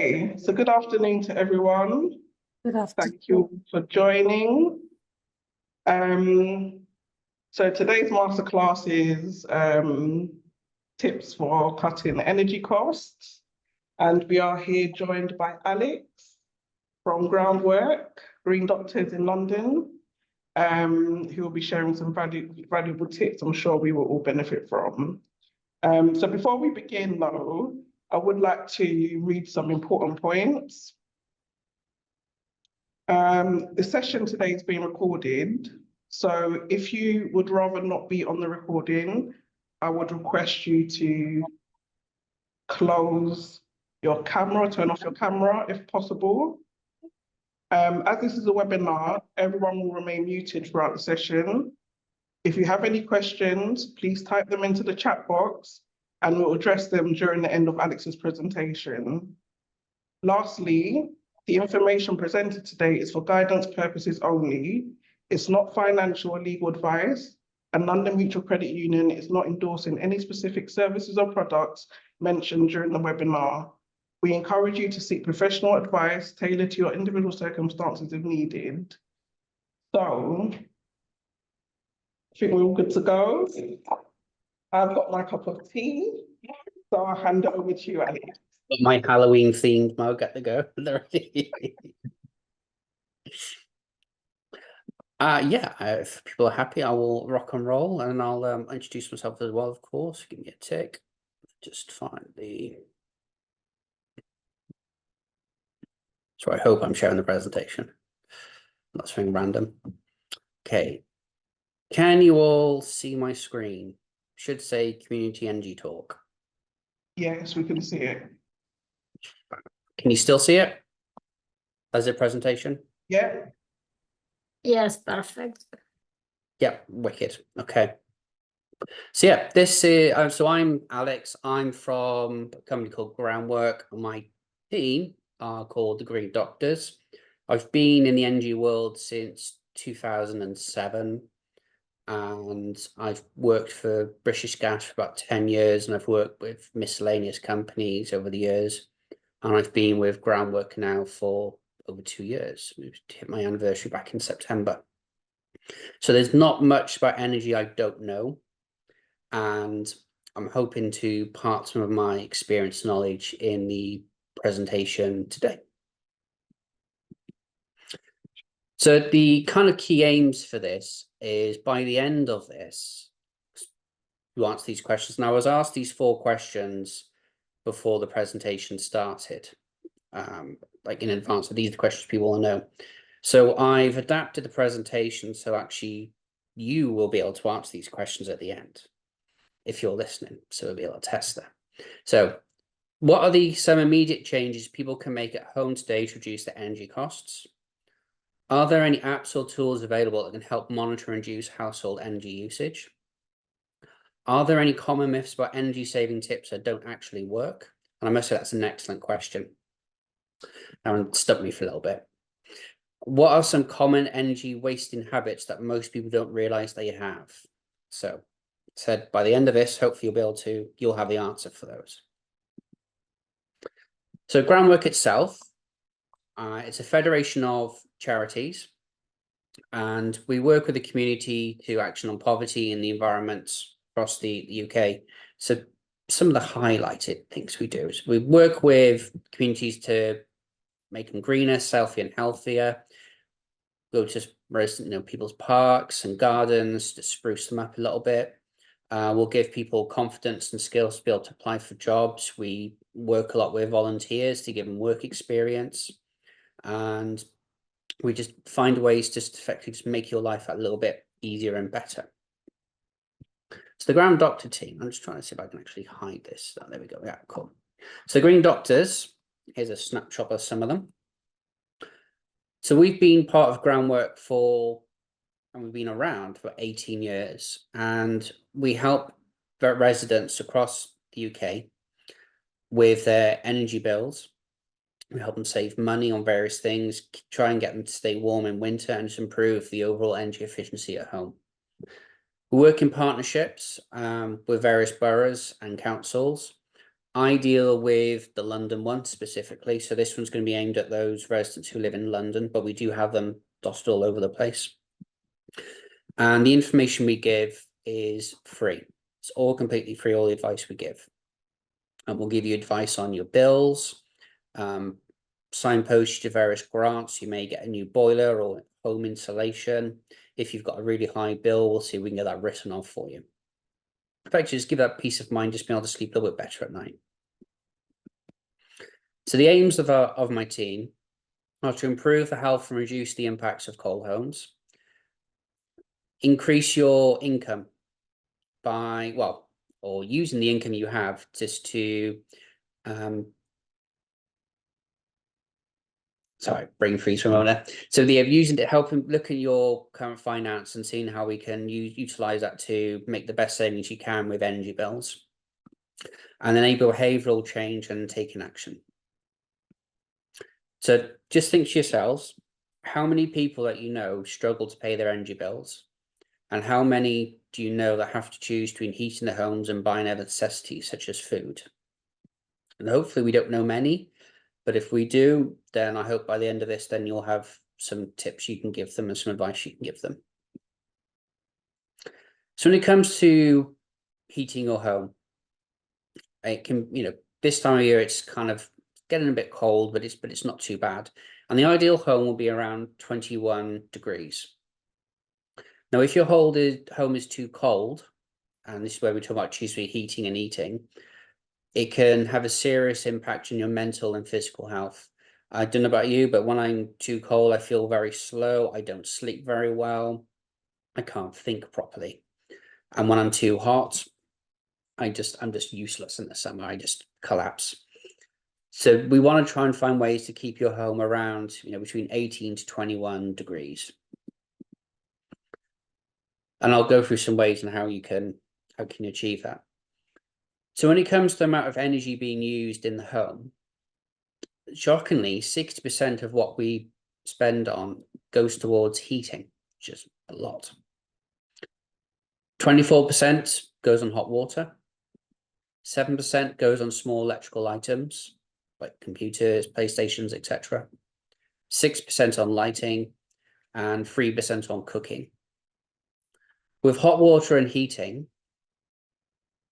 Okay, so good afternoon to everyone. Good afternoon. Thank you for joining. So today's masterclass is tips for cutting energy costs. And we are here joined by Alex from Groundwork, Green Doctors in London, who will be sharing some valuable tips I'm sure we will all benefit from. So before we begin though, I would like to read some important points. The session today is being recorded. So if you would rather not be on the recording, I would request you to close your camera, turn off your camera if possible. As this is a webinar, everyone will remain muted throughout the session. If you have any questions, please type them into the chat box and we'll address them during the end of Alex's presentation. Lastly, the information presented today is for guidance purposes only. It's not financial or legal advice, and London Mutual Credit Union is not endorsing any specific services or products mentioned during the webinar. We encourage you to seek professional advice tailored to your individual circumstances if needed. So, I think we're all good to go. I've got my cup of tea, so I'll hand it over to you, Ali. Got my Halloween themed mug at the go. Yeah, if people are happy, I will rock and roll, and I'll introduce myself as well, of course. Give me a tick. Just find the. So I hope I'm sharing the presentation. Not something random. Okay. Can you all see my screen? Should say Community Energy Talk. Yes, we can see it. Can you still see it as a presentation? Yeah. Yes, perfect. Yeah, wicked. Okay. So yeah, this is so I'm Alex. I'm from a company called Groundwork. My team are called the Green Doctors. I've been in the energy world since 2007, and I've worked for British Gas for about 10 years, and I've worked with miscellaneous companies over the years, and I've been with Groundwork now for over 2 years. We've hit my anniversary back in September. So there's not much about energy I don't know, and I'm hoping to part some of my experience and knowledge in the presentation today. So the kind of key aims for this is by the end of this, you answer these questions. Now, I was asked these 4 questions before the presentation started, like in advance. So these are the questions people want to know. So I've adapted the presentation so actually you will be able to answer these questions at the end if you're listening. So we'll be able to test that. So what are some immediate changes people can make at home today to reduce their energy costs? Are there any apps or tools available that can help monitor and reduce household energy usage? Are there any common myths about energy saving tips that don't actually work? And I must say that's an excellent question. And it stuck me for a little bit. What are some common energy wasting habits that most people don't realize they have? So said by the end of this, hopefully you'll have the answer for those. So Groundwork itself, it's a federation of charities, and we work with the community to action on poverty and the environment across the UK. So some of the highlighted things we do is we work with communities to make them greener, healthier and healthier. Go to people's parks and gardens to spruce them up a little bit. We'll give people confidence and skills to be able to apply for jobs. We work a lot with volunteers to give them work experience, and we just find ways just to effectively just make your life a little bit easier and better. So the Ground Doctor team, I'm just trying to see if I can actually hide this. Oh, there we go. Yeah, cool. So Green Doctors, here's a snapshot of some of them. So we've been part of Groundwork and we've been around for 18 years, and we help residents across the UK with their energy bills. We help them save money on various things, try and get them to stay warm in winter, and just improve the overall energy efficiency at home. We work in partnerships with various boroughs and councils, I deal with the London one specifically, so this one's going to be aimed at those residents who live in London, but we do have them dotted all over the place. And the information we give is free. It's all completely free, all the advice we give. And we'll give you advice on your bills, signpost you to various grants. You may get a new boiler or home insulation. If you've got a really high bill, we'll see if we can get that written off for you. In fact, just give that peace of mind, just being able to sleep a little bit better at night. So the aims of my team are to improve the health and reduce the impacts of cold homes, increase your income by, well, or using the income you have just to, sorry, brain freeze for a moment. So the using it, helping look at your current finance and seeing how we can utilize that to make the best savings you can with energy bills, and enable behavioral change and taking action. So just think to yourselves, how many people that you know struggle to pay their energy bills? And how many do you know that have to choose between heating their homes and buying other necessities such as food? And hopefully we don't know many, but if we do, then I hope by the end of this, then you'll have some tips you can give them and some advice you can give them. So when it comes to heating your home, it can, this time of year, it's kind of getting a bit cold, but it's not too bad. And the ideal home will be around 21 degrees. Now, if your home is too cold, and this is where we talk about choosing heating and eating, it can have a serious impact on your mental and physical health. I don't know about you, but when I'm too cold, I feel very slow. I don't sleep very well. I can't think properly. And when I'm too hot, I'm just useless in the summer. I just collapse. So we want to try and find ways to keep your home around, between 18 to 21 degrees. And I'll go through some ways on how you can achieve that. So when it comes to the amount of energy being used in the home, shockingly, 60% of what we spend on goes towards heating, which is a lot. 24% goes on hot water. 7% goes on small electrical items like computers, PlayStations, etc. 6% on lighting and 3% on cooking. With hot water and heating,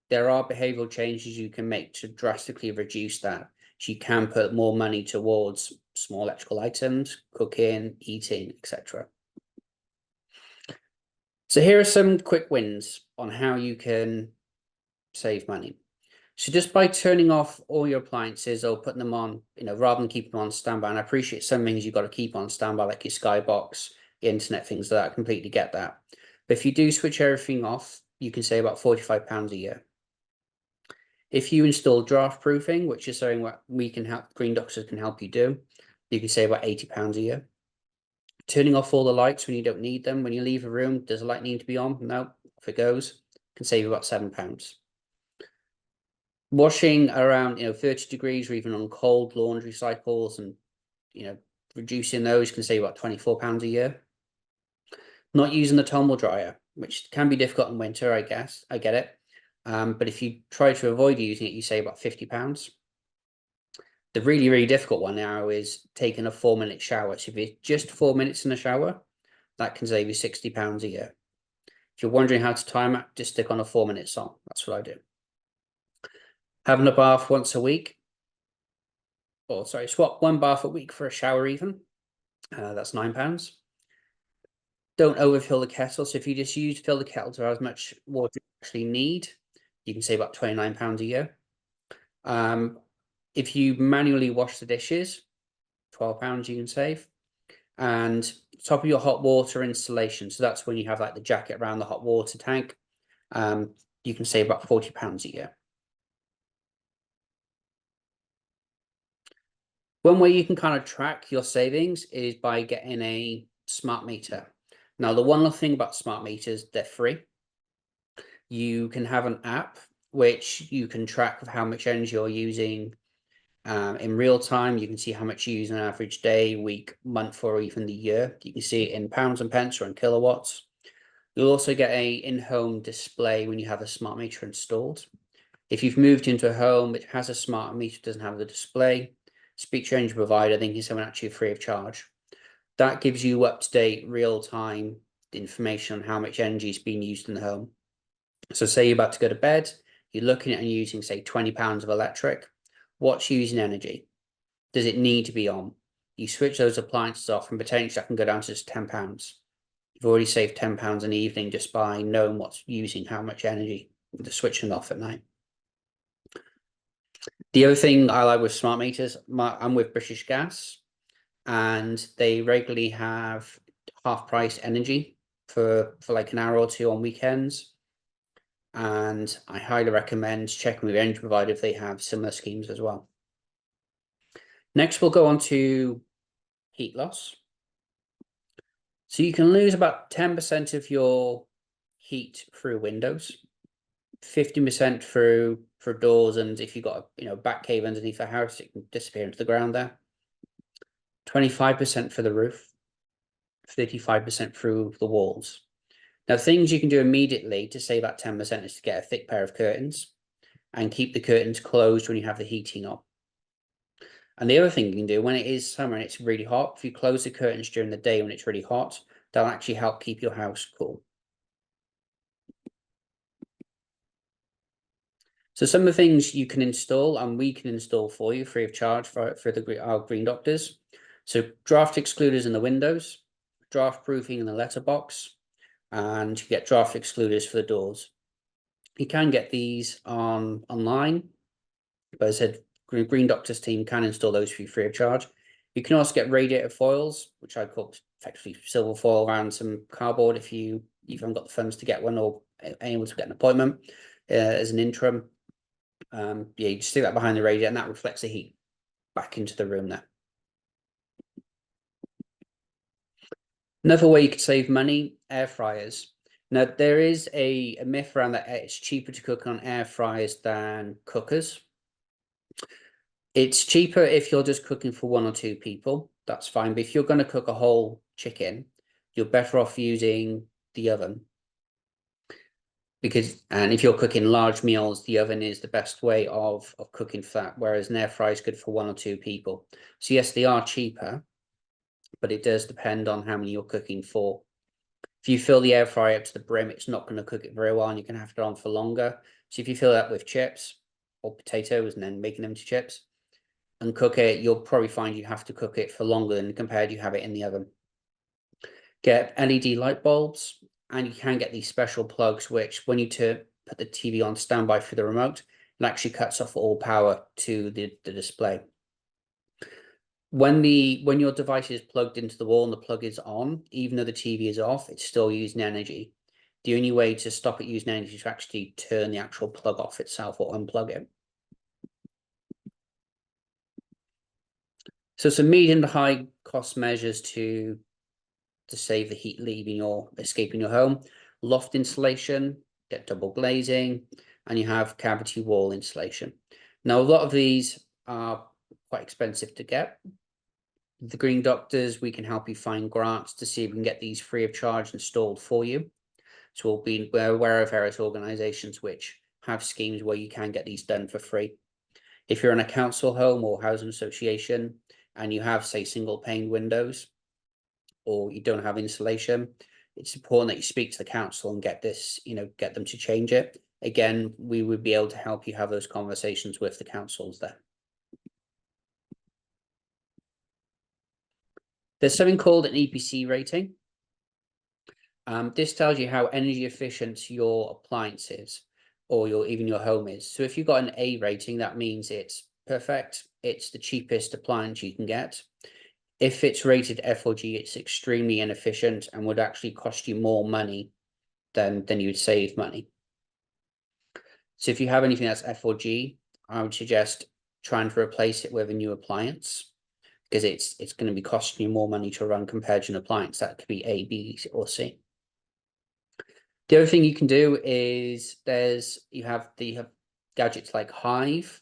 there are behavioral changes you can make to drastically reduce that. So you can put more money towards small electrical items, cooking, eating, etc. So here are some quick wins on how you can save money. So just by turning off all your appliances or putting them on, rather than keeping them on standby, and I appreciate some things you've got to keep on standby, like your Skybox, your internet, things like that, I completely get that. But if you do switch everything off, you can save about £45 a year. If you install draft proofing, which is something what we can help, Green Doctors can help you do, you can save about £80 a year. Turning off all the lights when you don't need them. When you leave a room, does the light need to be on? No, off it goes. Can save you about £7. Washing around 30 degrees or even on cold laundry cycles and reducing those can save about £24 a year. Not using the tumble dryer, which can be difficult in winter, I guess. I get it. But if you try to avoid using it, you save about £50. The really, really difficult one now is taking a 4-minute shower. So if it's just 4 minutes in the shower, that can save you £60 a year. If you're wondering how to time it, just stick on a 4-minute song. That's what I do. Having a bath once a week. Or sorry, swap one bath a week for a shower even. That's £9. Don't overfill the kettle. So if you just fill the kettle to how much water you actually need, you can save about £29 a year. If you manually wash the dishes, £12 you can save. And top of your hot water installation, so that's when you have like the jacket around the hot water tank, you can save about £40 a year. One way you can kind of track your savings is by getting a smart meter. Now, the one little thing about smart meters, they're free. You can have an app which you can track of how much energy you're using in real time. You can see how much you use an average day, week, month, or even the year. You can see it in pounds and pence or in kilowatts. You'll also get a in-home display when you have a smart meter installed. If you've moved into a home, it has a smart meter, doesn't have the display, speak to your energy provider, then you can someone actually free of charge. That gives you up-to-date, real-time information on how much energy is being used in the home. So say you're about to go to bed, you're looking at and using, say, 20 pounds of electric. What's using energy? Does it need to be on? You switch those appliances off and potentially that can go down to just £10. You've already saved £10 an evening just by knowing what's using how much energy, the switching off at night. The other thing I like with smart meters, I'm with British Gas, and they regularly have half price energy for like an hour or two on weekends. And I highly recommend checking with your energy provider if they have similar schemes as well. Next, we'll go on to heat loss. So you can lose about 10% of your heat through windows, 50% through doors, and if you've got a back cave underneath the house, it can disappear into the ground there. 25% for the roof, 35% through the walls. Now, things you can do immediately to save that 10% is to get a thick pair of curtains and keep the curtains closed when you have the heating on. And the other thing you can do when it is summer and it's really hot, if you close the curtains during the day when it's really hot, that'll actually help keep your house cool. So some of the things you can install and we can install for you free of charge for our Green Doctors. So draft excluders in the windows, draft proofing in the letterbox, and you get draft excluders for the doors. You can get these online, but as I said, Green Doctors team can install those for you free of charge. You can also get radiator foils, which I call effectively silver foil around some cardboard if you haven't got the funds to get one or able to get an appointment as an interim. Yeah, you just stick that behind the radiator and that reflects the heat back into the room there. Another way you could save money, air fryers. Now, there is a myth around that it's cheaper to cook on air fryers than cookers. It's cheaper if you're just cooking for 1 or 2 people, that's fine. But if you're going to cook a whole chicken, you're better off using the oven. And if you're cooking large meals, the oven is the best way of cooking for that, whereas an air fryer is good for 1 or 2 people. So yes, they are cheaper, but it does depend on how many you're cooking for. If you fill the air fryer up to the brim, it's not going to cook it very well and you can have it on for longer. So if you fill that with chips or potatoes and then making them into chips and cook it, you'll probably find you have to cook it for longer than compared you have it in the oven. Get LED light bulbs, and you can get these special plugs, which when you put the TV on standby for the remote, it actually cuts off all power to the display. When your device is plugged into the wall and the plug is on, even though the TV is off, it's still using energy. The only way to stop it using energy is to actually turn the actual plug off itself or unplug it. So some medium to high cost measures to save the heat escaping your home. Loft insulation, get double glazing, and you have cavity wall insulation. Now, a lot of these are quite expensive to get. The Green Doctors, we can help you find grants to see if we can get these free of charge installed for you. So we're aware of various organisations which have schemes where you can get these done for free. If you're in a council home or housing association and you have, say, single pane windows or you don't have insulation, it's important that you speak to the council and get this, get them to change it. Again, we would be able to help you have those conversations with the councils there. There's something called an EPC rating. This tells you how energy efficient your appliance is, or even your home is. So if you've got an A rating, that means it's perfect. It's the cheapest appliance you can get. If it's rated F or G, it's extremely inefficient and would actually cost you more money than you would save money. So if you have anything that's F or G, I would suggest trying to replace it with a new appliance, because it's going to be costing you more money to run compared to an appliance that could be A, B, or C. The other thing you can do is you have gadgets like Hive,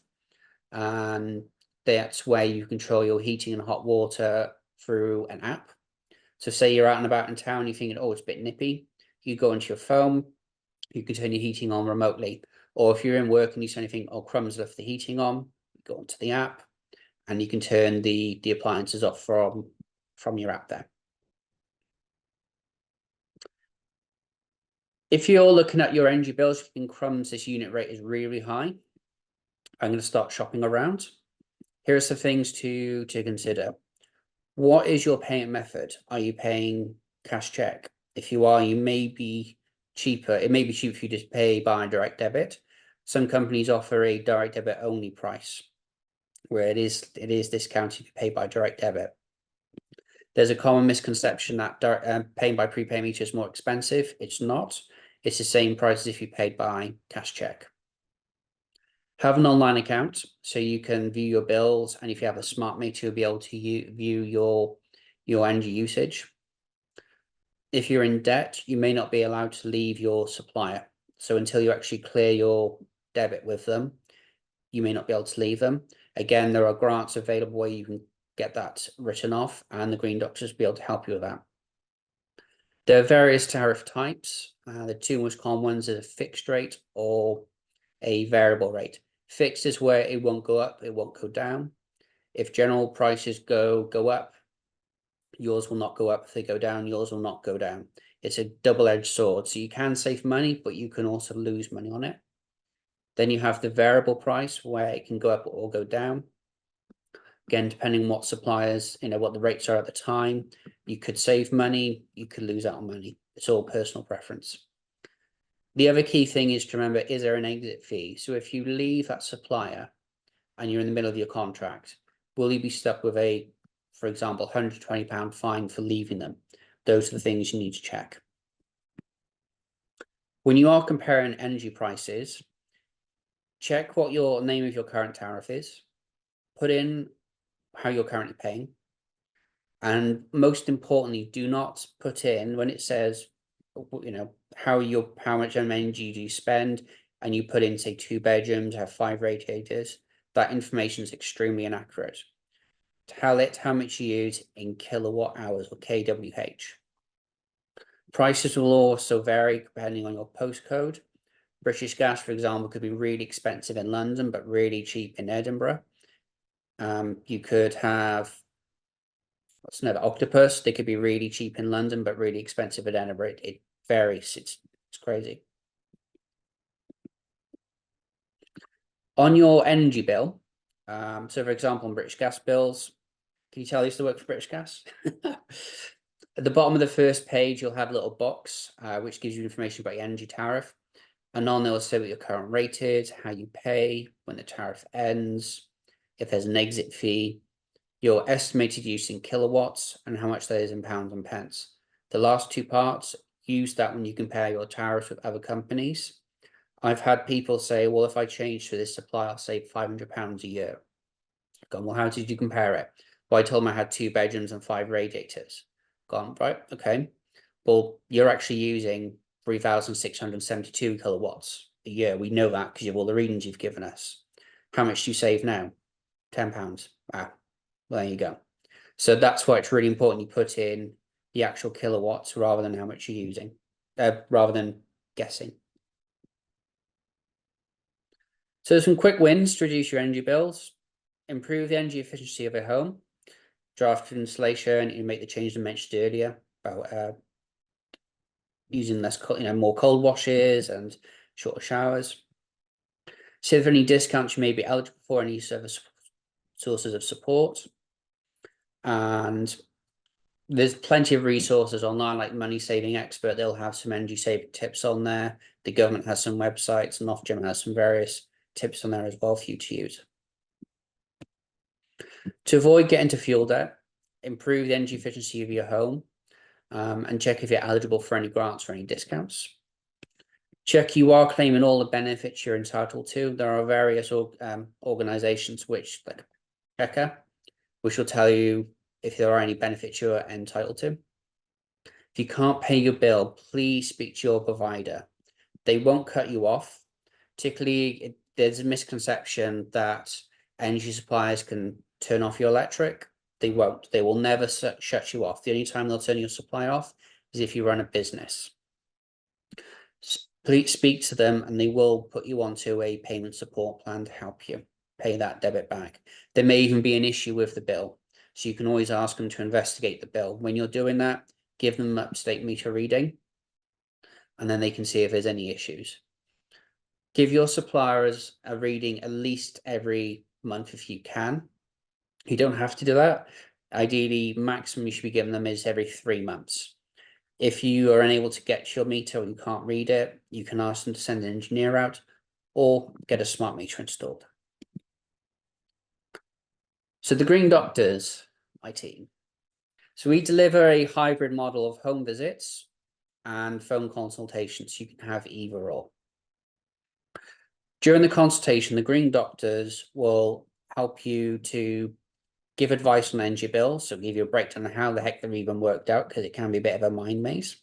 and that's where you control your heating and hot water through an app. So say you're out and about in town, you're thinking, oh, it's a bit nippy. You go into your phone, you can turn your heating on remotely. Or if you're in work and you suddenly think, oh, crumbs left the heating on, go onto the app and you can turn the appliances off from your app there. If you're looking at your energy bills, in crumbs, this unit rate is really high. I'm going to start shopping around. Here are some things to consider. What is your payment method? Are you paying cash check? If you are, you may be cheaper. It may be cheaper if you just pay by direct debit. Some companies offer a direct debit only price, where it is discounted if you pay by direct debit. There's a common misconception that paying by prepaid meter is more expensive. It's not. It's the same price as if you paid by cash check. Have an online account so you can view your bills, and if you have a smart meter, you'll be able to view your energy usage. If you're in debt, you may not be allowed to leave your supplier. So until you actually clear your debit with them, you may not be able to leave them. Again, there are grants available where you can get that written off, and the Green Doctors will be able to help you with that. There are various tariff types. The two most common ones are a fixed rate or a variable rate. Fixed is where it won't go up, it won't go down. If general prices go up, yours will not go up. If they go down, yours will not go down. It's a double-edged sword. So you can save money, but you can also lose money on it. Then you have the variable price where it can go up or go down. Again, depending on what suppliers, what the rates are at the time, you could save money, you could lose out on money. It's all personal preference. The other key thing is to remember, is there an exit fee? So if you leave that supplier and you're in the middle of your contract, will you be stuck with a, for example, £120 fine for leaving them? Those are the things you need to check. When you are comparing energy prices, check what your name of your current tariff is, put in how you're currently paying, and most importantly, do not put in when it says, how much energy do you spend, and you put in, say, 2 bedrooms, have 5 radiators. That information is extremely inaccurate. Tell it how much you use in kilowatt hours or kWh. Prices will also vary depending on your postcode. British Gas, for example, could be really expensive in London, but really cheap in Edinburgh. You could have, what's another, Octopus. They could be really cheap in London, but really expensive in Edinburgh. It varies. It's crazy. On your energy bill, so for example, on British Gas bills, can you tell I used to work for British Gas? At the bottom of the first page, you'll have a little box which gives you information about your energy tariff. And on there will say what your current rate is, how you pay, when the tariff ends, if there's an exit fee, your estimated use in kilowatts, and how much that is in pounds and pence. The last two parts, use that when you compare your tariffs with other companies. I've had people say, well, if I change to this supply, I'll save £500 a year. I've gone, well, how did you compare it? Well, I told them I had 2 bedrooms and 5 radiators. Gone, right, okay. Well, you're actually using 3,672 kilowatts a year. We know that because of all the readings you've given us. How much do you save now? £10. Well, there you go. So that's why it's really important you put in the actual kilowatts rather than how much you're using, rather than guessing. So some quick wins to reduce your energy bills. Improve the energy efficiency of your home. Draft insulation, you make the change I mentioned earlier about using less, more cold washes and shorter showers. See if there are any discounts you may be eligible for, any service sources of support. And there's plenty of resources online, like Money Saving Expert. They'll have some energy saving tips on there. The government has some websites, and Ofgem has some various tips on there as well for you to use. To avoid getting to fuel debt, improve the energy efficiency of your home, and check if you're eligible for any grants or any discounts. Check you are claiming all the benefits you're entitled to. There are various organizations which, like Checker, which will tell you if there are any benefits you're entitled to. If you can't pay your bill, please speak to your provider. They won't cut you off. Particularly, there's a misconception that energy suppliers can turn off your electric. They won't. They will never shut you off. The only time they'll turn your supply off is if you run a business. please speak to them and they will put you onto a payment support plan to help you pay that debit back. There may even be an issue with the bill, so you can always ask them to investigate the bill. When you're doing that, give them an up-to-date meter reading, and then they can see if there's any issues. Give your suppliers a reading at least every month if you can. You don't have to do that. Ideally, maximum you should be giving them is every 3 months. If you are unable to get your meter or you can't read it, you can ask them to send an engineer out or get a smart meter installed. So the Green Doctors, my team. So we deliver a hybrid model of home visits and phone consultations. You can have either or. During the consultation, the Green Doctors will help you to give advice on energy bills. So give you a breakdown on how the heck they're even worked out, because it can be a bit of a mind maze.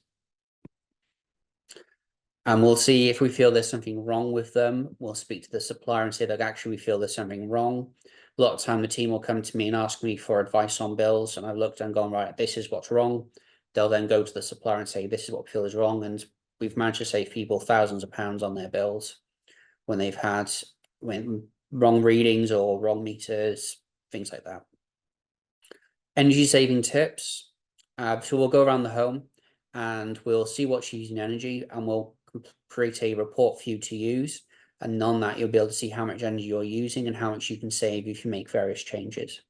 And we'll see if we feel there's something wrong with them. We'll speak to the supplier and say, look, actually, we feel there's something wrong. A lot of time, the team will come to me and ask me for advice on bills. And I've looked and gone, right, this is what's wrong. They'll then go to the supplier and say, this is what we feel is wrong. And we've managed to save people thousands of pounds on their bills when they've had wrong readings or wrong meters, things like that. Energy saving tips. So we'll go around the home and we'll see what's using energy, and we'll create a report for you to use. And on that, you'll be able to see how much energy you're using and how much you can save if you make various changes.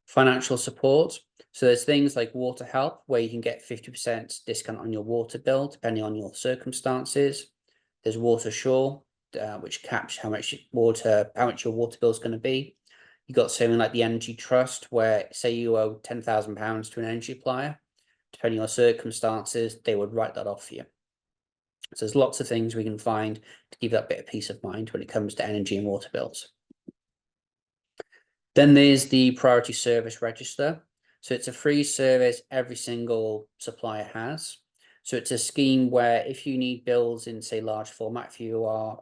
Financial support. So there's things like water help, where you can get 50% discount on your water bill, depending on your circumstances. There's Water Sure, which caps how much your water bill is going to be. You got something like the Energy Trust, where say you owe £10,000 to an energy supplier, depending on your circumstances, they would write that off for you. So there's lots of things we can find to give that bit of peace of mind when it comes to energy and water bills. Then there's the Priority Service Register. So it's a free service every single supplier has. So it's a scheme where if you need bills in, say, large format, if you are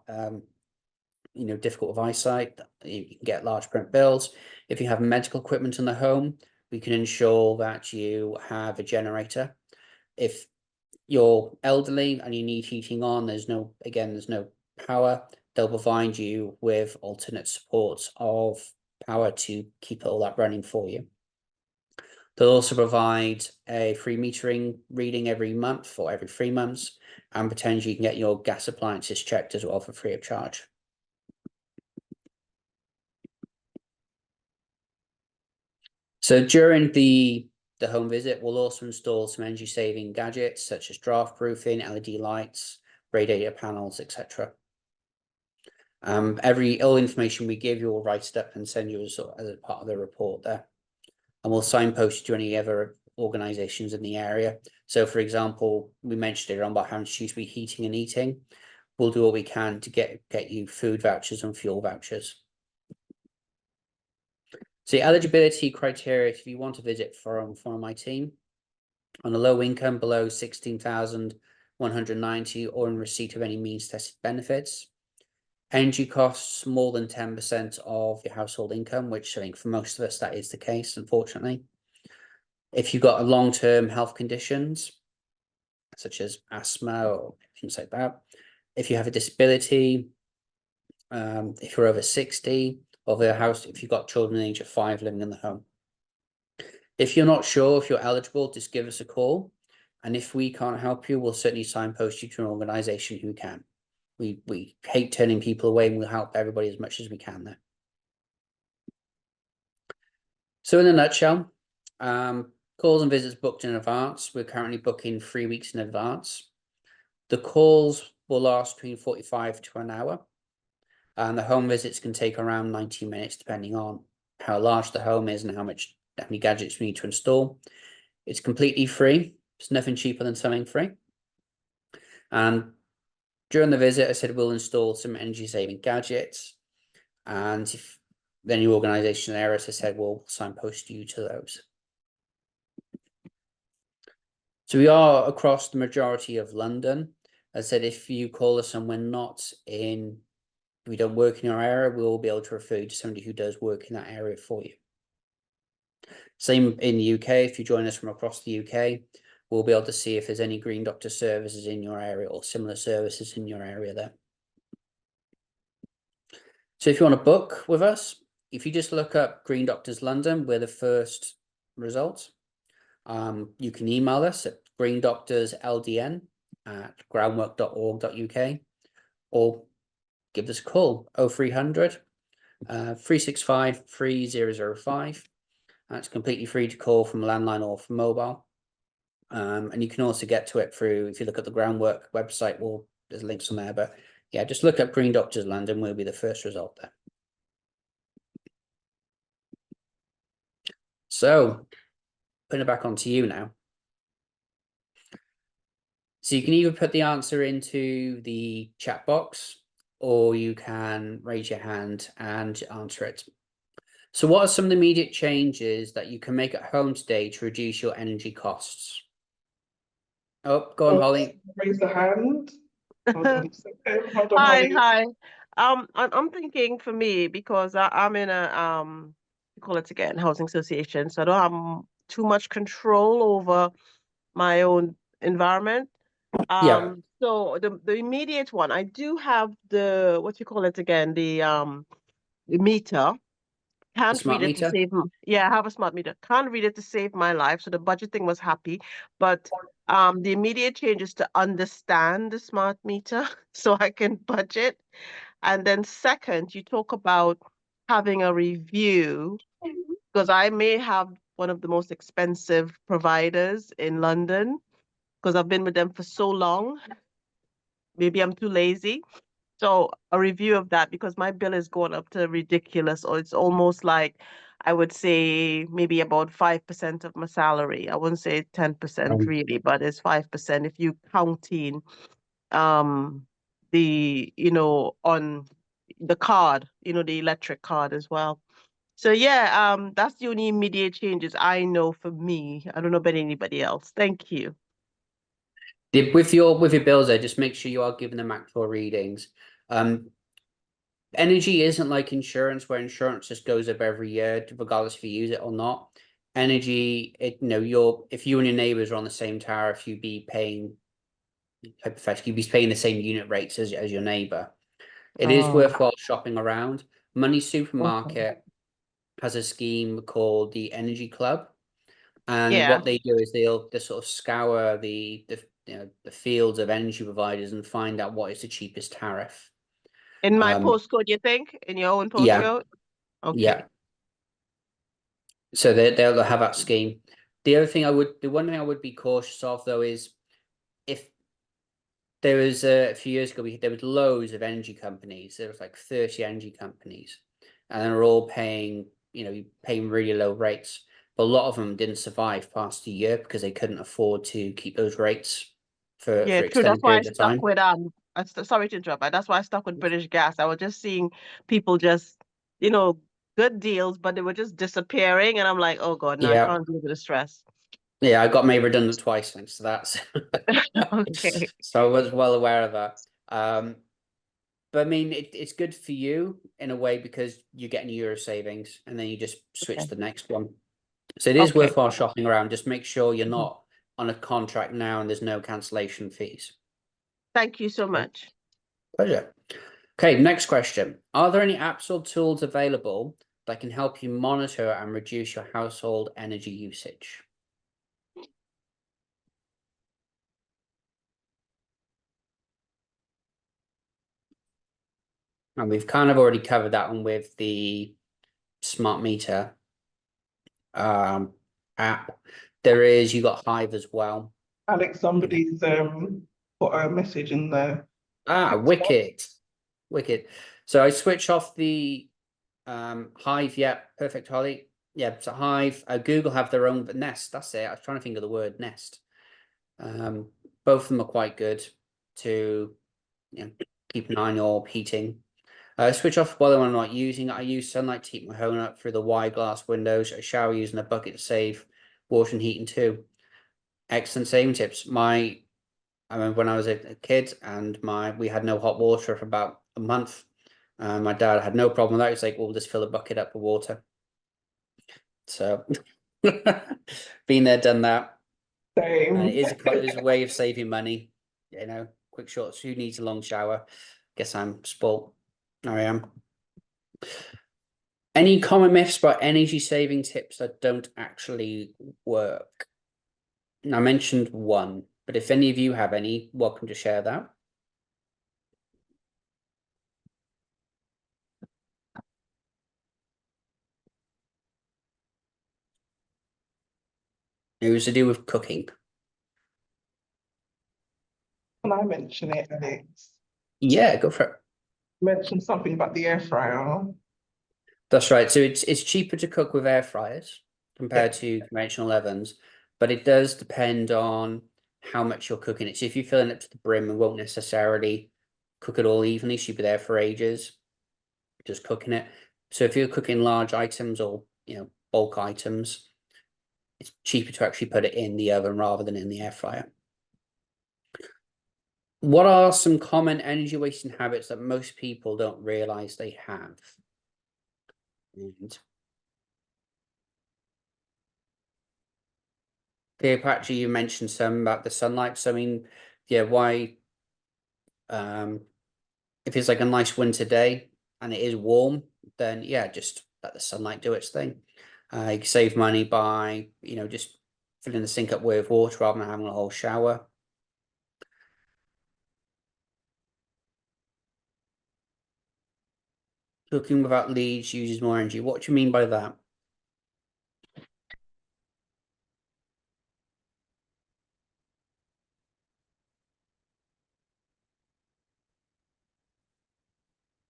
difficult with eyesight, you can get large print bills. If you have medical equipment in the home, we can ensure that you have a generator. If you're elderly and you need heating on, there's no power, they'll provide you with alternate supports of power to keep all that running for you. They'll also provide a free metering reading every month or every 3 months, and potentially you can get your gas appliances checked as well for free of charge. So during the home visit, we'll also install some energy saving gadgets such as draft proofing, LED lights, radiator panels, etc. All information we give you, we'll write it up and send you as a part of the report there. And we'll signpost you to any other organisations in the area. So, for example, we mentioned earlier on about having to choose between heating and eating. We'll do all we can to get you food vouchers and fuel vouchers. So the eligibility criteria, if you want to visit from my team, on a low income below 16,190 or in receipt of any means tested benefits. Energy costs more than 10% of your household income, which I think for most of us that is the case, unfortunately. If you've got long-term health conditions, such as asthma or things like that. If you have a disability, if you're over 60, or if you've got children in the age of 5 living in the home. If you're not sure if you're eligible, just give us a call. And if we can't help you, we'll certainly signpost you to an organisation who can. We hate turning people away, and we'll help everybody as much as we can there. So in a nutshell, calls and visits booked in advance. We're currently booking 3 weeks in advance. The calls will last between 45 to an hour. And the home visits can take around 90 minutes, depending on how large the home is and how many gadgets we need to install. It's completely free. There's nothing cheaper than something free. And during the visit, I said we'll install some energy-saving gadgets. And if any organisation errors, I said we'll signpost you to those. So we are across the majority of London. As I said, if you call us and we don't work in your area, we'll be able to refer you to somebody who does work in that area for you. Same in the UK. If you join us from across the UK, we'll be able to see if there's any Green Doctor services in your area or similar services in your area there. So if you want to book with us, if you just look up Green Doctors London, we're the first result. You can email us at greendoctorsldn@groundwork.org.uk or give us a call 0300 365 3005. That's completely free to call from landline or from mobile. And you can also get to it through, if you look at the Groundwork website, well, there's links on there, but yeah, just look up Green Doctors London, we'll be the first result there. So, putting it back onto you now. So you can either put the answer into the chat box, or you can raise your hand and answer it. So what are some of the immediate changes that you can make at home today to reduce your energy costs? Oh, go on, Holly. Raise the hand. Hold on a second. Hold on, Hi, Holly. hi. I'm thinking for me because I'm in a we call it again housing association, so I don't have too much control over my own environment. Yeah. So the immediate one, I do have the what you call it again, the meter. Can't smart read it to meter? save. Yeah, I have a smart meter. Can't read it to save my life. So the budget thing was happy, but the immediate change is to understand the smart meter so I can budget. And then second, you talk about having a review because I may have one of the most expensive providers in London because I've been with them for so long. Maybe I'm too lazy. So a review of that because my bill is going up to ridiculous, or it's almost like I would say maybe about 5% of my salary. I wouldn't say 10% really, but it's 5% if you count in the on the card, the electric card as well. So yeah, that's the only immediate changes I know for me. I don't know about anybody else. Thank you. With your bills there, just make sure you are giving them actual readings. Energy isn't like insurance, where insurance just goes up every year, regardless if you use it or not. Energy, if you and your neighbors are on the same tariff, you'd be paying, hypothetically, you'd be paying the same unit rates as your neighbor. It is worthwhile shopping around. Money Supermarket has a scheme called the Energy Club, and Yeah. what they do is they sort of scour the fields of energy providers and find out what is the cheapest tariff. In my postcode, you think? In your own postcode? Yeah. Okay. Yeah. So they'll have that scheme. The one thing I would be cautious of though is if there was a few years ago, there was loads of energy companies. There was like 30 energy companies, and they're all paying really low rates. But a lot of them didn't survive past a year because they couldn't afford to keep those rates for Yeah, true. extended That's why I periods of time. stuck with sorry to interrupt, but that's why I stuck with British Gas. I was just seeing people just, good deals, but they were just disappearing, and I'm like, oh God, no, I Yeah. can't deal with the stress. Yeah, I got made redundant twice thanks to that. Okay. So I was well aware of that. But I mean, it's good for you in a way because you're getting Euro savings and then you just switch Okay. to the next one. So it is Okay. worthwhile shopping around. Just make sure you're not on a contract now and there's no cancellation fees. Thank you so much. Pleasure. Okay, next question. Are there any apps or tools available that can help you monitor and reduce your household energy usage? And we've kind of already covered that one with the smart meter app. You got Hive as well. Alex, somebody's put a message in there. Wicked. So I switch off the Hive. Yeah, perfect, Holly. Yeah, so Hive, Google have their own Nest. That's it. I was trying to think of the word Nest. Both of them are quite good to keep an eye on your heating. Switch off while I'm not using it. I use sunlight to heat my home up through the wide glass windows. I shower using a bucket to save water and heating too. Excellent saving tips. I remember when I was a kid and we had no hot water for about a month. My dad had no problem with that. He's like, we'll just fill a bucket up with water. So been there, done that. Same. And it is a way of saving money. You know, quick shorts. Who needs a long shower? Guess I'm spoilt. I am. Any common myths about energy saving tips that don't actually work? I mentioned one, but if any of you have any, welcome to share that. It was to do with cooking. Can I mention it, Alex? Yeah, go for it. Mention something about the air fryer. That's right. So it's cheaper to cook with air fryers compared to conventional ovens, but it does depend on how much you're cooking it. So if you're filling it to the brim and won't necessarily cook it all evenly, so you'll be there for ages, just cooking it. So if you're cooking large items or bulk items, it's cheaper to actually put it in the oven rather than in the air fryer. What are some common energy wasting habits that most people don't realize they have? And Cleopatra, you mentioned some about the sunlight. So I mean, yeah, why if it's like a nice winter day and it is warm, then yeah, just let the sunlight do its thing. You can save money by, just filling the sink up with water rather than having a whole shower. Cooking without leads uses more energy. What do you mean by that?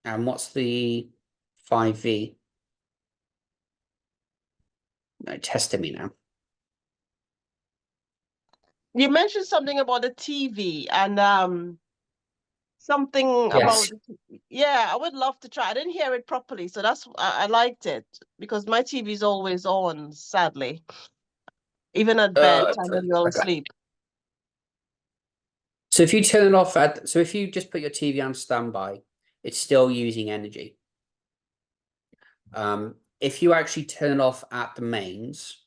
And what's the 5V? No, testing me now. You mentioned something about the TV and something about Yes. yeah, I would love to try. I didn't hear it properly, so I liked it because my TV is always on, sadly, even at bedtime when you're Okay. asleep. So if you turn it off so if you just put your TV on standby, it's still using energy. If you actually turn it off at the mains,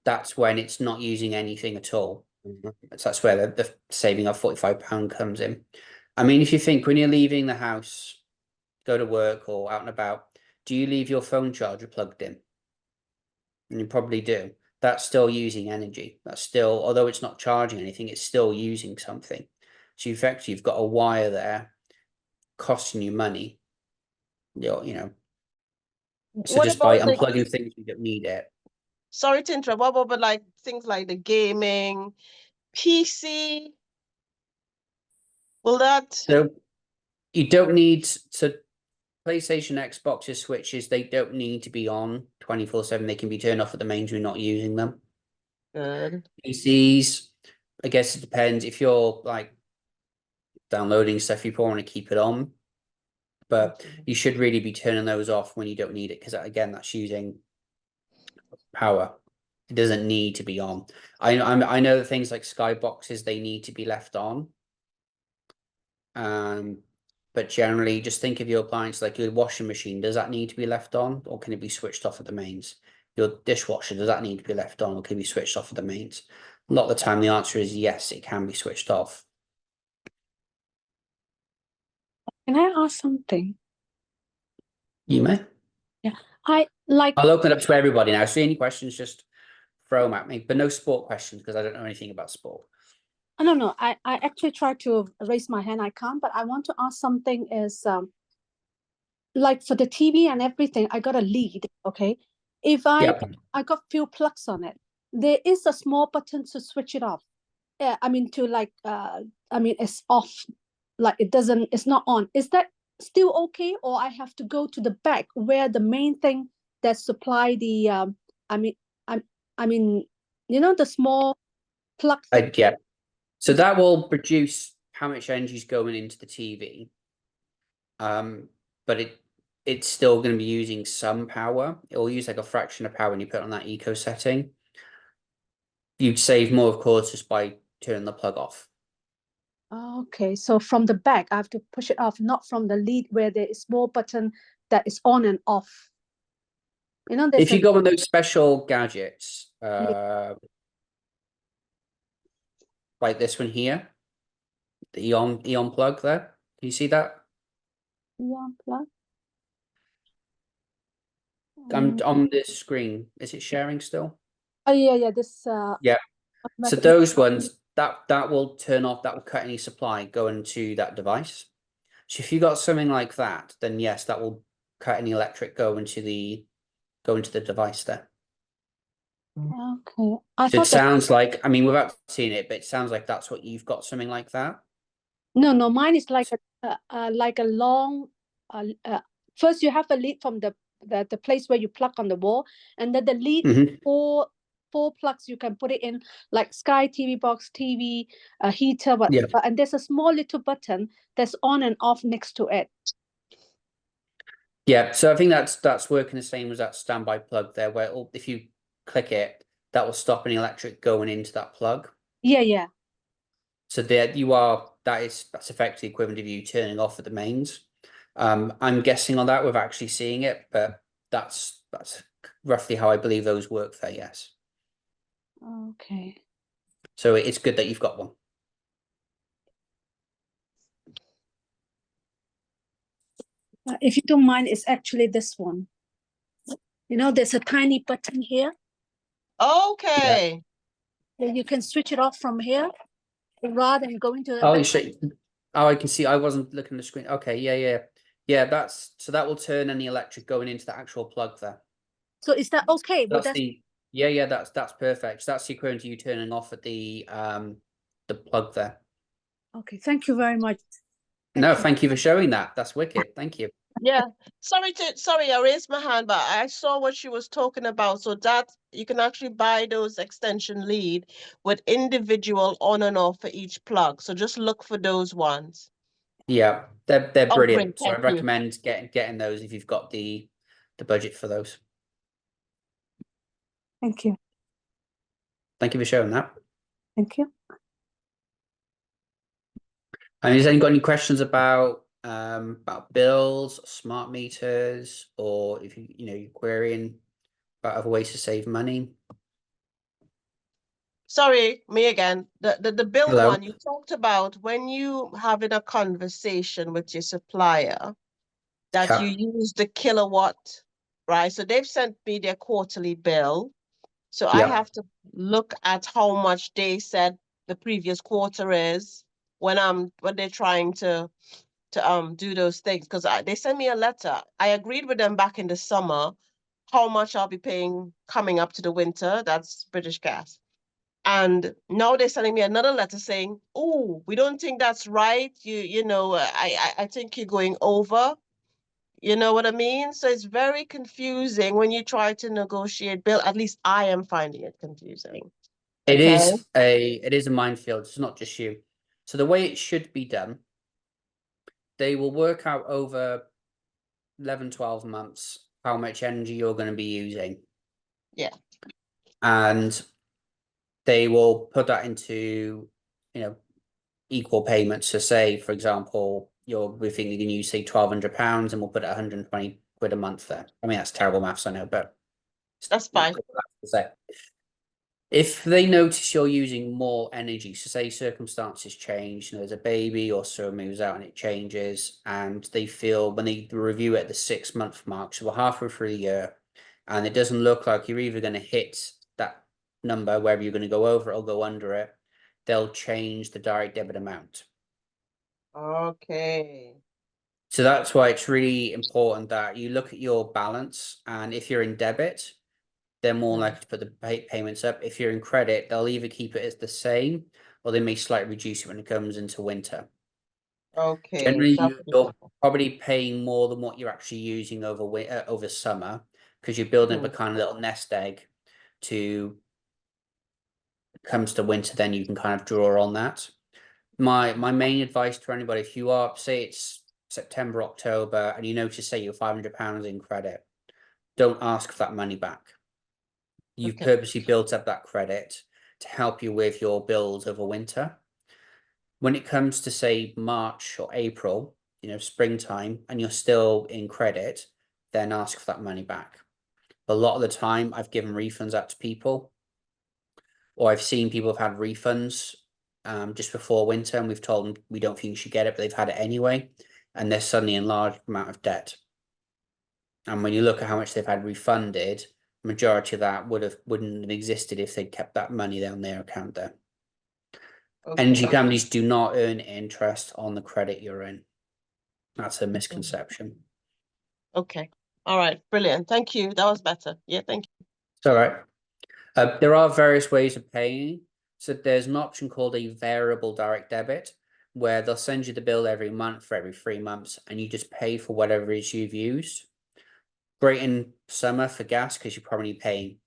that's when it's not using anything at all. So that's where the saving of £45 comes in. I mean, if you think when you're leaving the house, go to work or out and about, do you leave your phone charger plugged in? And you probably do. That's still using energy. That's still, although it's not charging anything, it's still using something. So effectively, you've got a wire there costing you money. So What just by about the, unplugging things, you don't need it. sorry to interrupt, what about like things like the gaming, PC? Will that, So you don't need PlayStation, Xboxes, Switches, they don't need to be on 24/7. They can be turned off at the mains when you're not using them. good. PCs, I guess it depends. If you're like downloading stuff, you probably want to keep it on. But you should really be turning those off when you don't need it, because again, that's using power. It doesn't need to be on. I know that things like skyboxes, they need to be left on. But generally, just think of your appliance like your washing machine. Does that need to be left on, or can it be switched off at the mains? Your dishwasher, does that need to be left on, or can it be switched off at the mains? A lot of the time, the answer is yes, it can be switched off. Can I ask something? You may. I like, I'll open it up to everybody now. So any questions, just throw them at me, but no sport questions because I don't know anything about sport. no, I actually tried to raise my hand. I can't, but I want to ask something is, like for the TV and everything, I got a lead, okay? If I got few plugs on it, there is a small button to switch it off. Yeah, I mean to like, it's off, like it's not on. Is that still okay, or I have to go to the back where the main thing that supply the I mean the small plug thing? Yeah. So that will produce how much energy is going into the TV. But it's still going to be using some power. It will use like a fraction of power when you put on that eco setting. You'd save more, of course, just by turning the plug off. Okay, so from the back, I have to push it off, not from the lead where there is small button that is on and off. If you go on those special gadgets, like this one here, the Eon plug there. Can you see that? Yeah, plug. I'm on this screen. Is it sharing still? Oh yeah, this Yeah. So automatic- those ones that will turn off, that will cut any supply going to that device. So if you got something like that, then yes, that will cut any electric going to the device there. Okay. I So it thought that sounds like, I mean, without seeing it, but it sounds like that's what you've got, something like that. no, mine is like a long first you have a lead from the place where you plug on the wall, and then the lead Mhm. four plugs you can put it in, like Sky TV box, TV, heater, whatever. And there's a small little button that's on and off next to it. Yeah, so I think that's working the same as that standby plug there, where if you click it, that will stop any electric going into that plug. Yeah. So there that's effectively equivalent of you turning off at the mains. I'm guessing on that without actually seeing it, but that's roughly how I believe those work there, yes. Okay. So it's good that you've got one. If you don't mind, it's actually this one. You know, there's a tiny button here. Okay. Then you can switch it off from here rather than going to the Oh, oh, I can see. I wasn't looking at the screen. Okay, yeah. That will turn any electric going into the actual plug there. So is that okay? Would That's that yeah. That's perfect. So that's the equivalent to you turning off at the plug there. okay, thank you very much. No, thank you for showing that. That's wicked. Thank you. Yeah. Sorry, I raised my hand, but I saw what she was talking about. So that you can actually buy those extension lead with individual on and off for each plug. So just look for those ones. Yeah, they're Oh, brilliant. great. So I Thank you. recommend getting those if you've got the budget for those. Thank you. Thank you for showing that. Thank you. And has anyone got any questions about bills, smart meters, or if you're querying about other ways to save money? Sorry, me again. The bill Hello. one you talked about when you having a conversation with your supplier that you use the kilowatt, right? So they've sent me their quarterly bill. So I have to look at how much they said the previous quarter is when they're trying to do those things, because they sent me a letter. I agreed with them back in the summer how much I'll be paying coming up to the winter. That's British Gas. And now they're sending me another letter saying, "Oh, we don't think that's right. I think you're going over." You know what I mean? So it's very confusing when you try to negotiate bill. At least I am finding it confusing. It Okay. is a minefield. It's not just you. So the way it should be done, they will work out over 11, 12 months how much energy you're going to be using. Yeah. And they will put that into, equal payments. So say, for example, we think you can use, say, £1,200 and we'll put 120 quid a month there. I mean, that's terrible maths, I know, but That's fine. If they notice you're using more energy, so say circumstances change, there's a baby or someone moves out and it changes, and they feel when they review it at the 6-month mark, so we're halfway through the year, and it doesn't look like you're either going to hit that number, whether you're going to go over it or go under it, they'll change the direct debit amount. Okay. So that's why it's really important that you look at your balance, and if you're in debit, they're more likely to put the payments up. If you're in credit, they'll either keep it as the same or they may slightly reduce it when it comes into winter. Okay. Generally, you're probably paying more than what you're actually using over summer, because you're building up a kind of little nest egg to comes to winter, then you can kind of draw on that. My main advice to anybody, if you are, say it's September, October, and you notice, say, you're £500 in credit, don't ask for that money back. You've purposely built up that credit to help you with your bills over winter. When it comes to, say, March or April, springtime, and you're still in credit, then ask for that money back. A lot of the time, I've given refunds out to people, or I've seen people have had refunds just before winter, and we've told them we don't think you should get it, but they've had it anyway, and they're suddenly in large amount of debt. And when you look at how much they've had refunded, majority of that wouldn't have existed if they'd kept that money on their account there. Okay. Energy companies do not earn interest on the credit you're in. That's a misconception. Okay. All right. Brilliant. Thank you. That was better. Yeah, thank you. It's all right. There are various ways of paying. So there's an option called a variable direct debit, where they'll send you the bill every month for every 3 months, and you just pay for whatever it is you've used. Great in summer for gas because you're probably paying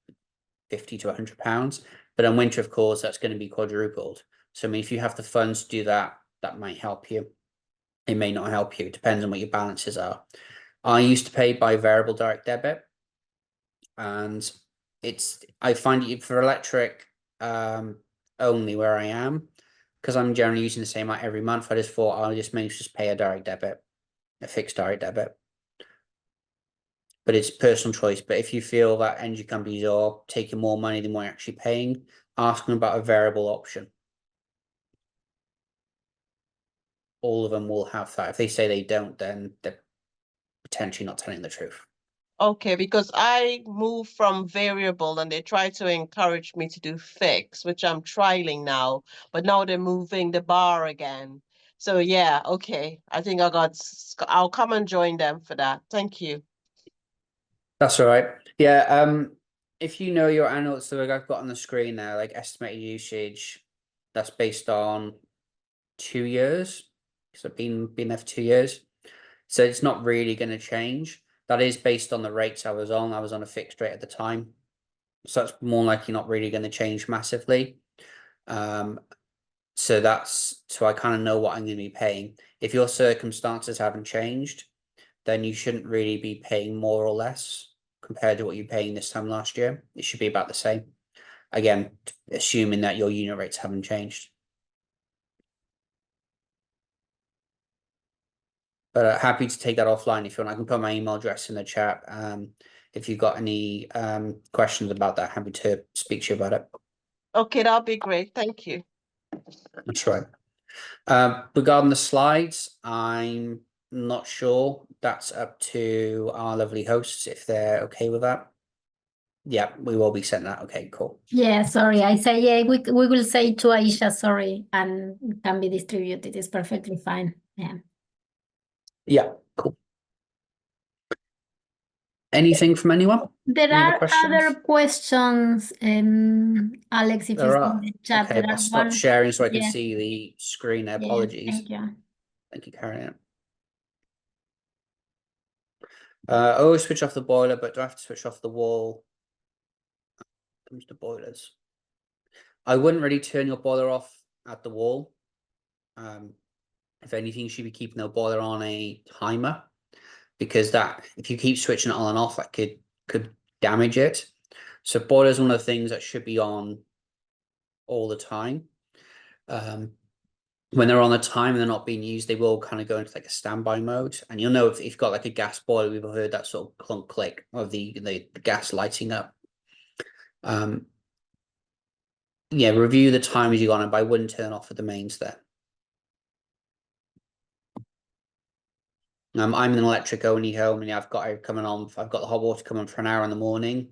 £50 to £100, but in winter, of course, that's going to be quadrupled. So I mean, if you have the funds to do that, that might help you. It may not help you. It depends on what your balances are. I used to pay by variable direct debit, and I find it for electric only where I am, because I'm generally using the same amount every month. I just thought I'll just pay a direct debit, a fixed direct debit. But it's personal choice. But if you feel that energy companies are taking more money than what you're actually paying, ask them about a variable option. All of them will have that. If they say they don't, then they're potentially not telling the truth. Okay, because I moved from variable and they try to encourage me to do fixed, which I'm trialing now, but now they're moving the bar again. So yeah, okay. I think I'll come and join them for that. Thank you. That's all right. Yeah. If you know your annual, so like I've got on the screen there, like estimated usage, that's based on 2 years. So I've been there for 2 years. So it's not really going to change. That is based on the rates I was on. I was on a fixed rate at the time. So that's more likely not really going to change massively. So I kind of know what I'm going to be paying. If your circumstances haven't changed, then you shouldn't really be paying more or less compared to what you're paying this time last year. It should be about the same. Again, assuming that your unit rates haven't changed. But happy to take that offline if you want. I can put my email address in the chat. If you've got any questions about that, happy to speak to you about it. Okay, that'll be great. Thank you. That's right. Regarding the slides, I'm not sure. That's up to our lovely hosts if they're okay with that. Yeah, we will be sending that. Okay, cool. Yeah, sorry. I say, yeah, we will say to Aisha, sorry, and it can be distributed. It's perfectly fine. Yeah. Yeah, cool. Anything from anyone? There Any other are questions? other questions, Alex, if you There see are. the chat, Okay, there I'll are stop one. sharing so I can Yeah. see the screen there. Yeah, Apologies. thank you. Thank you, Karen. I always switch off the boiler, but do I have to switch off the wall? Comes to boilers. I wouldn't really turn your boiler off at the wall. If anything, you should be keeping the boiler on a timer, because that, if you keep switching it on and off, that could damage it. So boiler is one of the things that should be on all the time. When they're on a time and they're not being used, they will kind of go into like a standby mode. And you'll know if you've got like a gas boiler, we've heard that sort of clunk click of the gas lighting up. Yeah, review the timers you got on it, but I wouldn't turn off at the mains there. I'm an electric only home, and I've got the hot water coming on for an hour in the morning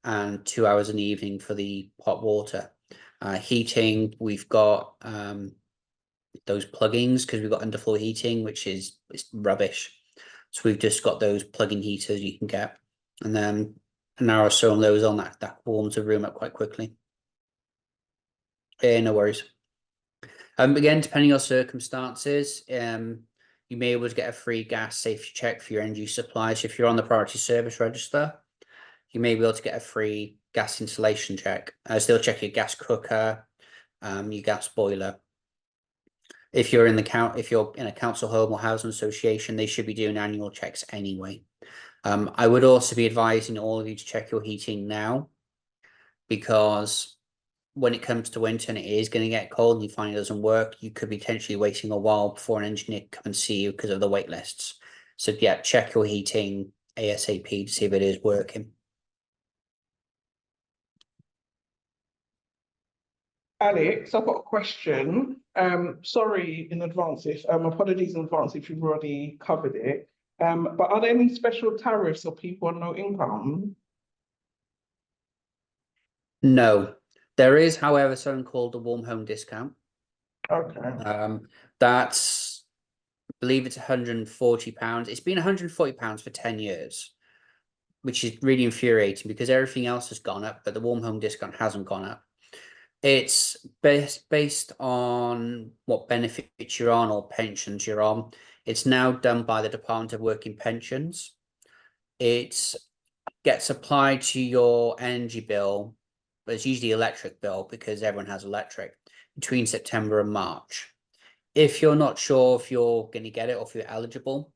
and 2 hours in the evening for the hot water. Heating, we've got those plugins because we've got underfloor heating, which is rubbish. So we've just got those plug-in heaters you can get, and then an hour or so on those on that warms the room up quite quickly. No worries. Again, depending on circumstances, you may be able to get a free gas safety check for your energy supply. So if you're on the priority service register, you may be able to get a free gas installation check. They'll check your gas cooker, your gas boiler. If you're in a council home or housing association, they should be doing annual checks anyway. I would also be advising all of you to check your heating now, because when it comes to winter and it is going to get cold and you find it doesn't work, you could be potentially waiting a while before an engineer can come and see you because of the wait lists. So yeah, check your heating ASAP to see if it is working. Alex, I've got a question. Sorry in advance if apologies in advance if you've already covered it. But are there any special tariffs for people on low income? No, there is, however, something called the warm home discount. Okay. That's, I believe it's £140. It's been £140 for 10 years, which is really infuriating because everything else has gone up, but the warm home discount hasn't gone up. It's based on what benefits you're on or pensions you're on. It's now done by the Department of Work and Pensions. It gets applied to your energy bill, but it's usually electric bill because everyone has electric, between September and March. If you're not sure if you're going to get it or if you're eligible,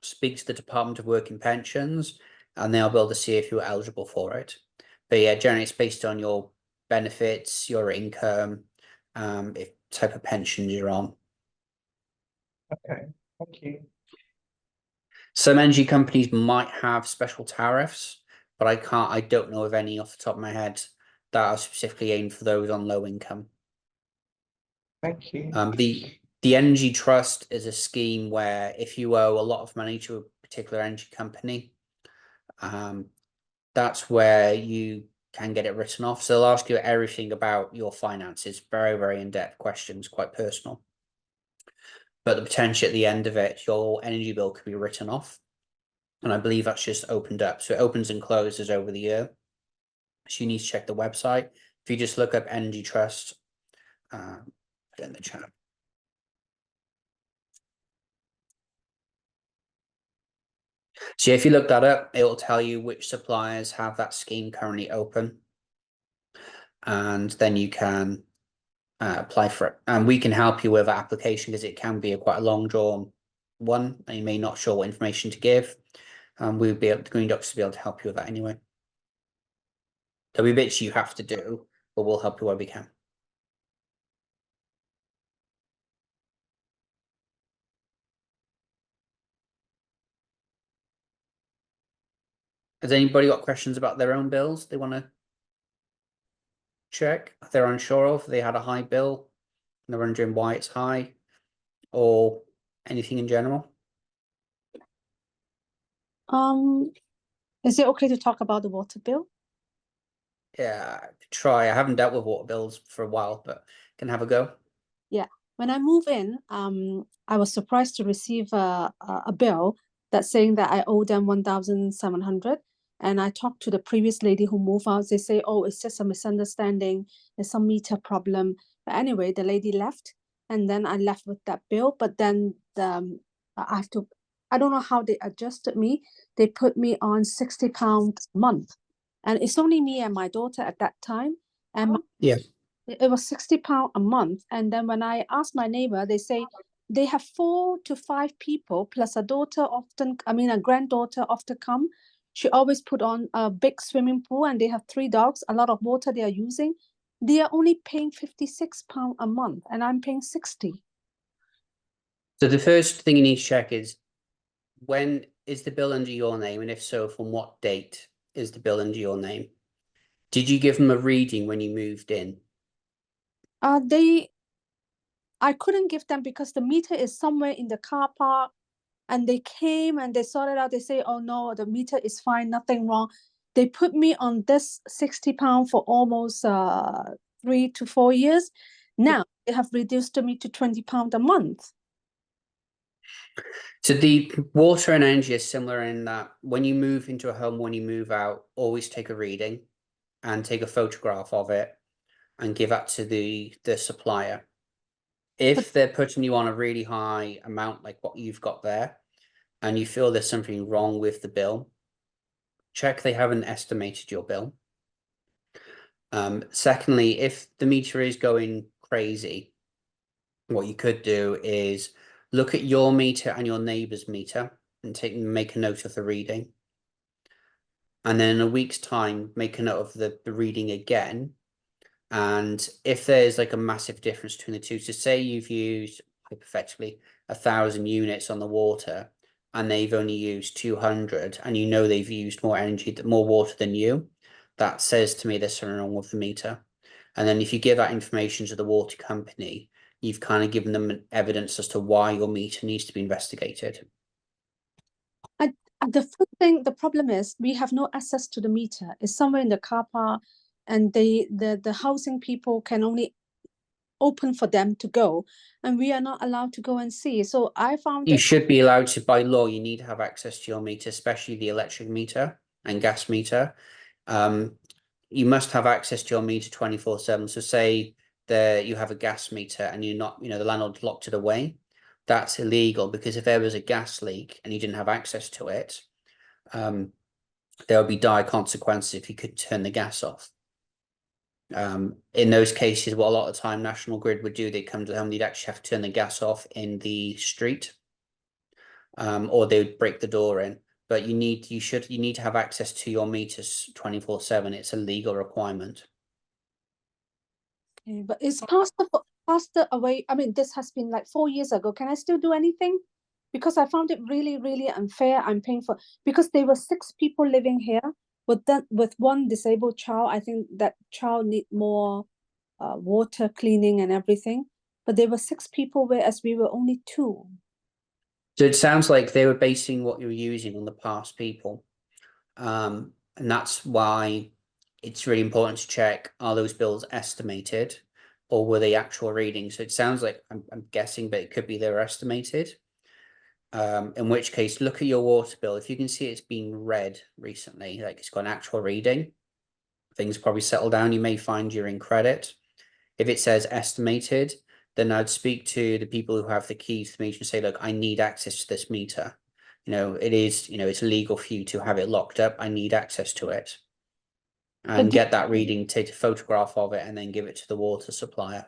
speak to the Department of Work and Pensions and they'll be able to see if you're eligible for it. But yeah, generally it's based on your benefits, your income, if type of pension you're on. Okay, thank you. Some energy companies might have special tariffs, but I don't know of any off the top of my head that are specifically aimed for those on low income. Thank you. The Energy Trust is a scheme where if you owe a lot of money to a particular energy company, that's where you can get it written off. So they'll ask you everything about your finances, very, very in-depth questions, quite personal. But the potential at the end of it, your energy bill could be written off. And I believe that's just opened up. So it opens and closes over the year. So you need to check the website. If you just look up Energy Trust, put it in the chat. So if you look that up, it will tell you which suppliers have that scheme currently open. And then you can apply for it. And we can help you with that application because it can be quite a long drawn one and you may not sure what information to give. We'll be able, the Green Doctors will be able to help you with that anyway. There'll be bits you have to do, but we'll help you where we can. Has anybody got questions about their own bills they want to check? If they're unsure of, they had a high bill and they're wondering why it's high or anything in general? Is it okay to talk about the water bill? Yeah, I could try. I haven't dealt with water bills for a while, but can have a go. Yeah. When I move in, I was surprised to receive a bill that's saying that I owe them 1,700. And I talked to the previous lady who moved out. They say, oh, it's just a misunderstanding. There's some meter problem. But anyway, the lady left, and then I left with that bill. But then I have to, I don't know how they adjusted me. They put me on £60 a month. And it's only me and my daughter at that time. And Yeah. it was £60 a month. And then when I asked my neighbor, they say they have 4 to 5 people plus a granddaughter often come. She always put on a big swimming pool and they have 3 dogs, a lot of water they are using. They are only paying £56 a month and I'm paying 60. So the first thing you need to check is, when is the bill under your name? And if so, from what date is the bill under your name? Did you give them a reading when you moved in? I couldn't give them because the meter is somewhere in the car park, and they came and they sorted out. They say, oh no, the meter is fine, nothing wrong. They put me on this £60 for almost 3 to 4 years. Now they have reduced me to £20 a month. So the water and energy is similar in that when you move into a home, when you move out, always take a reading and take a photograph of it and give that to the supplier. If they're putting you on a really high amount like what you've got there, and you feel there's something wrong with the bill, check they haven't estimated your bill. Secondly, if the meter is going crazy, what you could do is look at your meter and your neighbor's meter and make a note of the reading. And then in a week's time, make a note of the reading again. And if there's like a massive difference between the two, so say you've used hypothetically 1,000 units on the water and they've only used 200, and you know they've used more energy, more water than you, that says to me there's something wrong with the meter. And then if you give that information to the water company, you've kind of given them evidence as to why your meter needs to be investigated. The first thing, the problem is we have no access to the meter. It's somewhere in the car park, and the housing people can only open for them to go, and we are not allowed to go and see. So I found You it should be allowed to, by law, you need to have access to your meter, especially the electric meter and gas meter. You must have access to your meter 24/7. So say that you have a gas meter and you're not, the landlord locked it away. That's illegal, because if there was a gas leak and you didn't have access to it, there would be dire consequences if you could turn the gas off. In those cases, what a lot of the time National Grid would do, they'd come to the home, they'd actually have to turn the gas off in the street, or they would break the door in. But you need to have access to your meters 24/7. It's a legal requirement. okay, but it's passed away. I mean, this has been like 4 years ago. Can I still do anything? Because I found it really, really unfair. I'm paying for, because there were 6 people living here with one disabled child. I think that child need more water cleaning and everything. But there were 6 people, whereas we were only 2. So it sounds like they were basing what you were using on the past people. And that's why it's really important to check, are those bills estimated or were they actual readings? So it sounds like, I'm guessing, but it could be they were estimated. In which case, look at your water bill. If you can see it's been read recently, like it's got an actual reading, things probably settle down. You may find you're in credit. If it says estimated, then I'd speak to the people who have the keys to the meter and say, look, I need access to this meter. It's illegal for you to have it locked up. I need access to it. And get that reading, take a photograph of it, and then give it to the water supplier.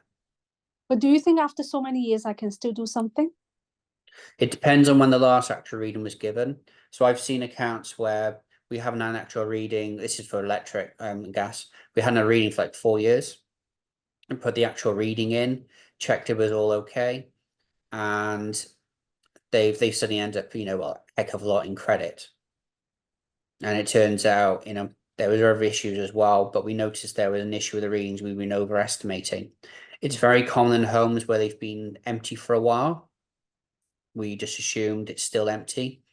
But do you think after so many years I can still do something? It depends on when the last actual reading was given. So I've seen accounts where we haven't had an actual reading. This is for electric and gas. We hadn't had a reading for like 4 years, and put the actual reading in, checked it was all okay, and they suddenly end up, a heck of a lot in credit. And it turns out, there was other issues as well, but we noticed there was an issue with the readings we've been overestimating. It's very common in homes where they've been empty for a while. We just assumed it's still empty,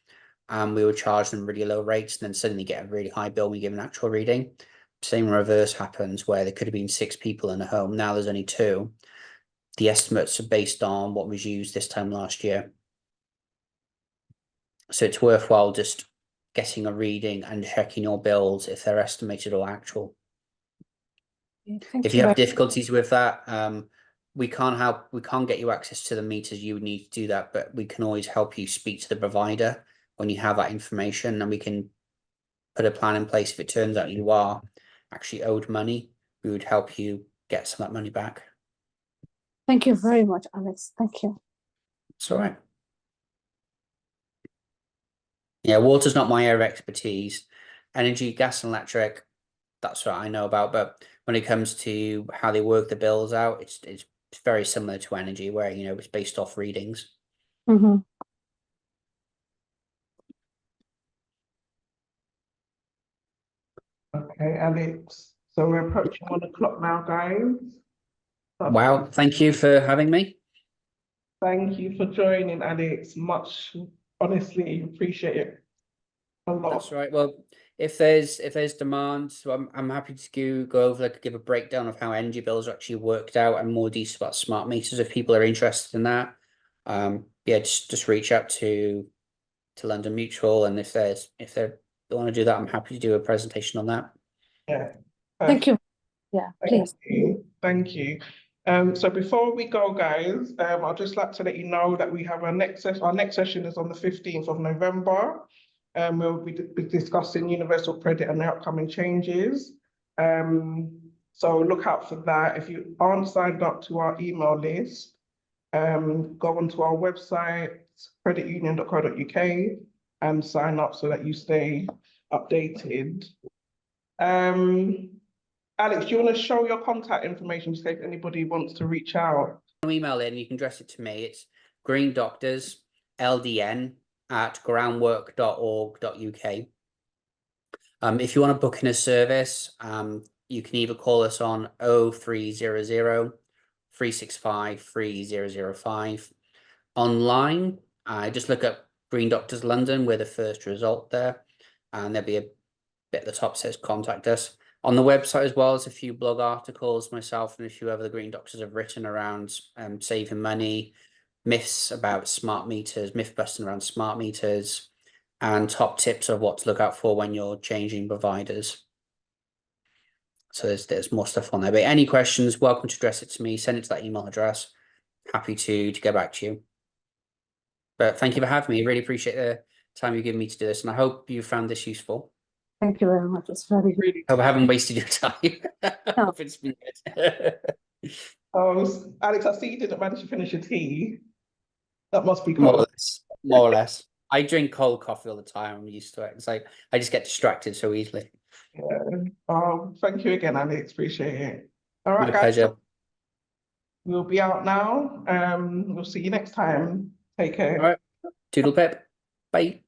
and we would charge them really low rates, and then suddenly get a really high bill when we give an actual reading. Same reverse happens, where there could have been 6 people in a home. Now there's only 2. The estimates are based on what was used this time last year. So it's worthwhile just getting a reading and checking your bills if they're estimated or actual. If you have difficulties with that, we can't get you access to the meters. You would need to do that, but we can always help you speak to the provider when you have that information, and we can put a plan in place. If it turns out you are actually owed money, we would help you get some of that money back. Thank you very much, Alex. Thank you. It's all right. Yeah, water's not my area of expertise. Energy, gas and electric, that's what I know about. But when it comes to how they work the bills out, it's very similar to energy, where, it's based off readings. Mm-hmm. Okay, Alex. So we're approaching 1 o'clock now, guys. Wow, thank you for having me. Thank you for joining, Alex. Much, honestly, appreciate it a lot. That's right. Well, if there's demand, so I'm happy to go over, give a breakdown of how energy bills are actually worked out, and more details about smart meters if people are interested in that. Yeah, just reach out to London Mutual, and if they want to do that, I'm happy to do a presentation on that. Yeah. Thank you. Yeah, please. Thank you. So before we go, guys, I'd just like to let you know that we have our next session is on the 15th of November. We'll be discussing universal credit and the upcoming changes. So look out for that. If you aren't signed up to our email list, go onto our website, creditunion.co.uk, and sign up so that you stay updated. Alex, do you want to show your contact information just in case anybody wants to reach out? Email in, you can address it to me. It's greendoctorsldn@groundwork.org.uk. If you want to book in a service, you can either call us on 0300 365 3005. Online, just look up Green Doctors London. We're the first result there, and there'll be a bit at the top says contact us. On the website as well, there's a few blog articles myself and a few other Green Doctors have written around saving money, myths about smart meters, myth busting around smart meters, and top tips of what to look out for when you're changing providers. So there's more stuff on there. But any questions, welcome to address it to me. Send it to that email address. Happy to get back to you. But thank you for having me. I really appreciate the time you've given me to do this, and I hope you found this useful. Thank you very much. It's very Really. Hope I haven't wasted your time. Hope it's been good. Alex, I see you didn't manage to finish your tea. That must be More or cold. less. More or less. I drink cold coffee all the time. I'm used to it. It's like I just get distracted so easily. Yeah. Thank you again, Alex. Appreciate it. All right, My guys. pleasure. We'll be out now. We'll see you next time. Take care. All right. Toodle pip. Bye.